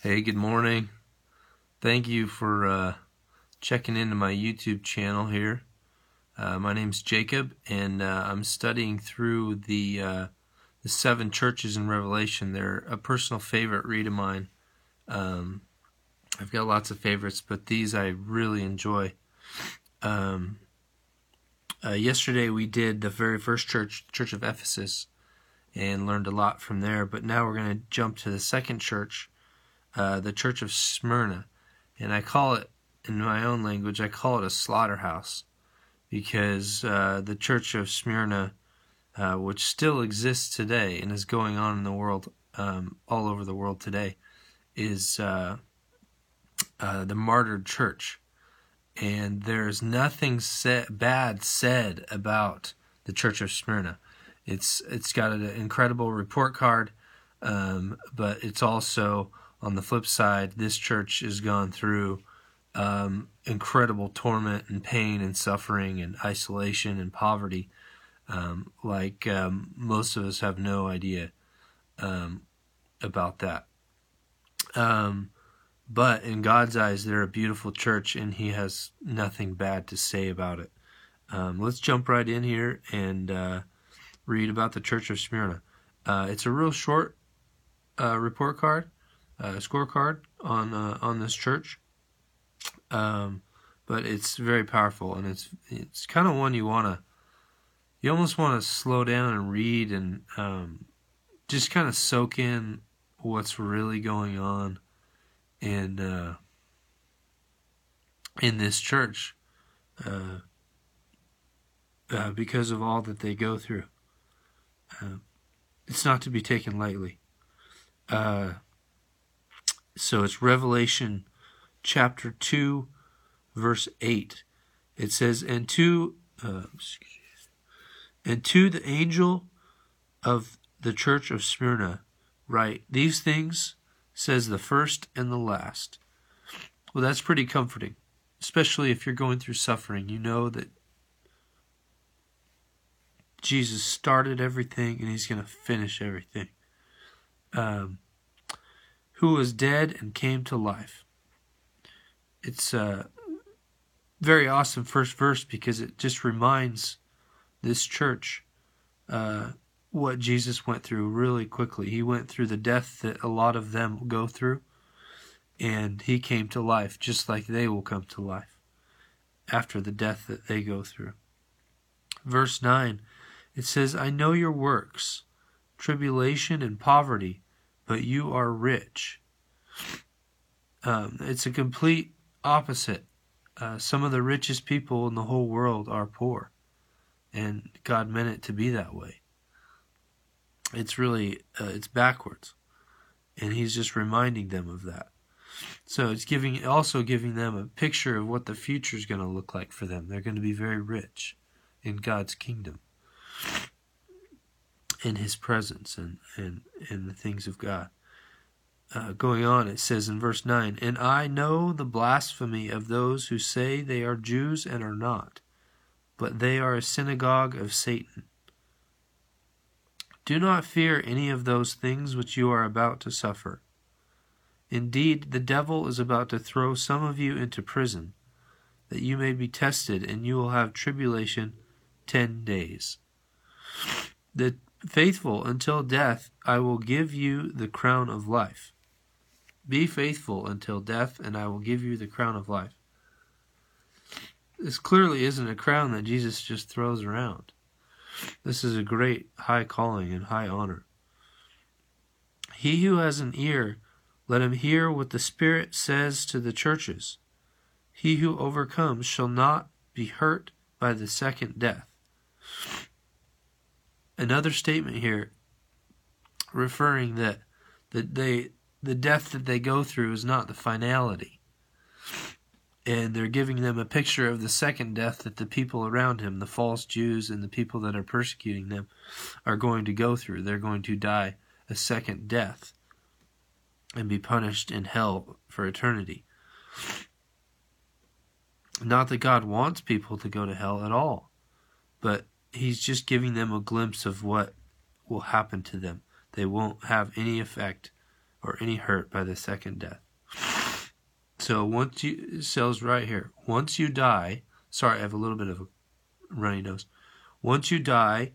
Hey, good morning. Thank you for checking into my YouTube channel here. My name's Jacob, and I'm studying through the 7 churches in Revelation. They're a personal favorite read of mine. I've got lots of favorites, but these I really enjoy. Yesterday we did the very first Church of Ephesus, and learned a lot from there. But now we're going to jump to the second church, the Church of Smyrna. And I call it, in my own language, I call it a slaughterhouse, because the Church of Smyrna, which still exists today and is going on in the world, all over the world today, is the martyred church. And there's nothing bad said about the Church of Smyrna. It's got an incredible report card, but it's also, on the flip side, this church has gone through incredible torment and pain and suffering and isolation and poverty, like most of us have no idea about that. But in God's eyes, they're a beautiful church, and He has nothing bad to say about it. Let's jump right in here and read about the Church of Smyrna. It's a real short report card, scorecard on this church, but it's very powerful, and it's kind of one you almost want to slow down and read and just kind of soak in what's really going on in this church, because of all that they go through. It's not to be taken lightly. So it's Revelation chapter 2, verse 8. It says, And to the angel of the church of Smyrna write, These things says the first and the last. Well, that's pretty comforting, especially if you're going through suffering. You know that Jesus started everything, and He's going to finish everything. Who was dead and came to life. It's a very awesome first verse, because it just reminds this church what Jesus went through really quickly. He went through the death that a lot of them go through, and He came to life just like they will come to life after the death that they go through. Verse 9, it says, I know your works, tribulation and poverty, but you are rich. It's a complete opposite. Some of the richest people in the whole world are poor, and God meant it to be that way. It's really, it's backwards, and He's just reminding them of that. So it's also giving them a picture of what the future is going to look like for them. They're going to be very rich in God's kingdom, in His presence, and the things of God. Going on, it says in verse 9, And I know the blasphemy of those who say they are Jews and are not, but they are a synagogue of Satan. Do not fear any of those things which you are about to suffer. Indeed, the devil is about to throw some of you into prison, that you may be tested, and you will have tribulation 10 days. The faithful until death, I will give you the crown of life. Be faithful until death, and I will give you the crown of life. This clearly isn't a crown that Jesus just throws around. This is a great high calling and high honor. He who has an ear, let him hear what the Spirit says to the churches. He who overcomes shall not be hurt by the second death. Another statement here referring that the death that they go through is not the finality. And they're giving them a picture of the second death that the people around Him, the false Jews and the people that are persecuting them, are going to go through. They're going to die a second death and be punished in hell for eternity. Not that God wants people to go to hell at all, but He's just giving them a glimpse of what will happen to them. They won't have any effect or any hurt by the second death. So it says right here, once you die, sorry, I have a little bit of a runny nose. Once you die,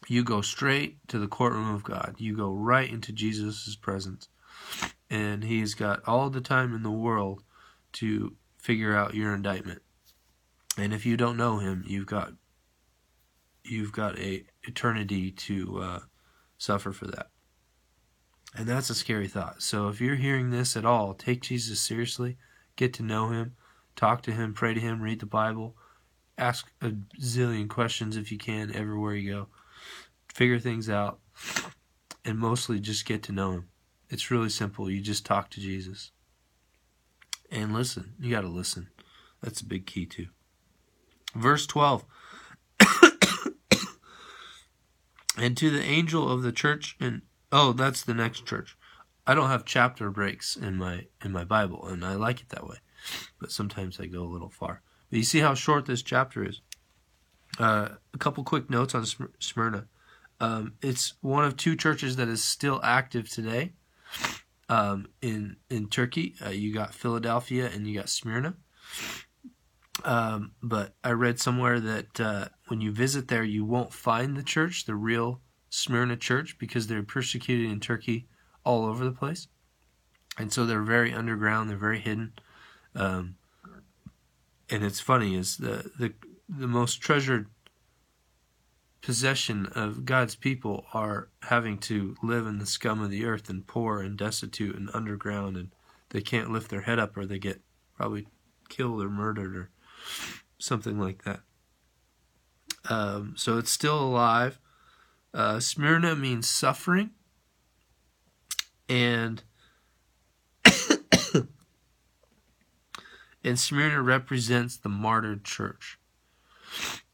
you go straight to the courtroom of God. You go right into Jesus' presence. And he's got all the time in the world to figure out your indictment. And if you don't know him, you've got a eternity to suffer for that. And that's a scary thought. So if you're hearing this at all, take Jesus seriously, get to know him, talk to him, pray to him, read the Bible, ask a zillion questions if you can everywhere you go. Figure things out, and mostly just get to know him. It's really simple. You just talk to Jesus. And listen. You got to listen. That's a big key too. Verse 12. And to the angel of the church in... Oh, that's the next church. I don't have chapter breaks in my Bible, and I like it that way. But sometimes I go a little far. But you see how short this chapter is. A couple quick notes on Smyrna. It's one of two churches that is still active today. In Turkey, you got Philadelphia and you got Smyrna. But I read somewhere that when you visit there, you won't find the church, the real Smyrna church, because they're persecuted in Turkey all over the place. And so they're very underground, they're very hidden. And it's funny, is the most treasured possession of God's people are having to live in the scum of the earth and poor and destitute and underground, and they can't lift their head up or they get probably killed or murdered or something like that. So it's still alive. Smyrna means suffering, and and Smyrna represents the martyred church.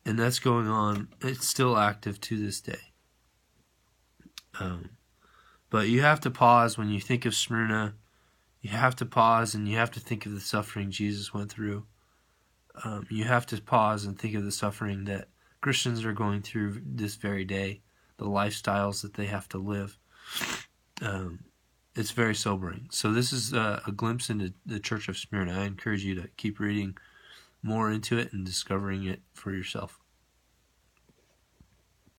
And that's going on. It's still active to this day. But you have to pause when you think of Smyrna. You have to pause and you have to think of the suffering Jesus went through. You have to pause and think of the suffering that Christians are going through this very day, the lifestyles that they have to live. It's very sobering. So this is a glimpse into the Church of Smyrna. I encourage you to keep reading more into it and discovering it for yourself.